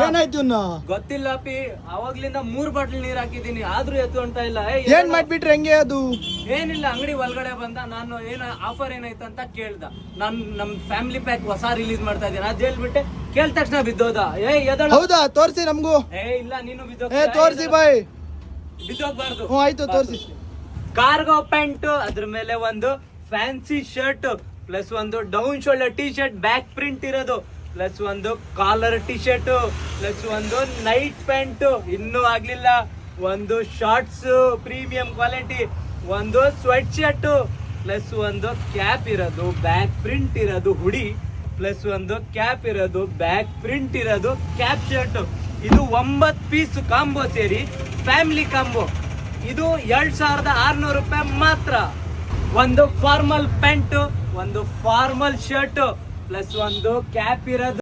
ಏನಾಯ್ತು ಇನ್ನು ಗೊತ್ತಿಲ್ಲ ಪಿ, ಅವಾಗ್ಲಿಂದ 3 ಬಾಟಲ್ ನೀರ್ ಹಾಕಿದೀನಿ ಆದ್ರೂ ಎತ್ತುವಂತ ಇಲ್ಲ. ಏನ್ ಮಾಡ್ಬಿಟ್ರೆ ಹೆಂಗೆ ಅದು? ಏನಿಲ್ಲ, ಅಂಗಡಿ ಒಳಗಡೆ ಬಂದ, ನಾನು ಏನ ಆಫರ್ ಏನಾಯ್ತು ಅಂತ ಕೇಳ್ದ. ನಮ್ ಫ್ಯಾಮಿಲಿ ಪ್ಯಾಕ್ ಹೊಸ ರಿಲೀಸ್ ಮಾಡ್ತಾ ಇದ್ದೀನಿ ಅದ್ ಹೇಳ್ಬಿಟ್ಟೆ, ಕೇಳಿದ ತಕ್ಷಣ ಬಿದ್ದೋದ. ಹೌದಾ? ತೋರ್ಸಿ ನಮ್ಗೂ. ಇಲ್ಲ ನೀನು ತೋರ್ಸಿ ಬಾಯ್. ಬಿದ್ದೋಗ್ಬಾರ್ದು. ಆಯ್ತು ತೋರ್ಸಿ. ಕಾರ್ಗೋ ಪ್ಯಾಂಟ್, ಅದ್ರ ಮೇಲೆ ಒಂದು ಫ್ಯಾನ್ಸಿ ಶರ್ಟ್, ಪ್ಲಸ್ ಒಂದು down shoulder T shirt back print ಇರೋದು, ಪ್ಲಸ್ ಒಂದು ಕಾಲರ್ ಟಿ ಶರ್ಟ್, ಪ್ಲಸ್ ಒಂದು ನೈಟ್ ಪ್ಯಾಂಟ್ ಇನ್ನೂ ಆಗ್ಲಿಲ್ಲ, ಒಂದು ಶಾರ್ಟ್ಸ್ ಪ್ರೀಮಿಯಂ ಕ್ವಾಲಿಟಿ, ಒಂದು ಸ್ವೆಟ್ ಶರ್ಟ್, ಪ್ಲಸ್ ಒಂದು ಕ್ಯಾಪ್ ಇರೋದು ಬ್ಯಾಕ್ ಪ್ರಿಂಟ್ ಇರೋದು ಹುಡಿ, ಪ್ಲಸ್ ಒಂದು ಕ್ಯಾಪ್ ಇರೋದು ಬ್ಯಾಕ್ ಪ್ರಿಂಟ್ ಇರೋದು ಕ್ಯಾಪ್ ಶರ್ಟ್. ಇದು 9 ಪೀಸ್ ಕಾಂಬೋ ಸೇರಿ ಫ್ಯಾಮಿಲಿ ಕಾಂಬೋ. ಇದು 2600 ರೂಪಾಯಿ ಮಾತ್ರ. ಒಂದು ಫಾರ್ಮಲ್ ಪ್ಯಾಂಟ್, ಒಂದು ಫಾರ್ಮಲ್ ಶರ್ಟ್, ಪ್ಲಸ್ ಒಂದು ಕ್ಯಾಪ್ ಇರೋದು.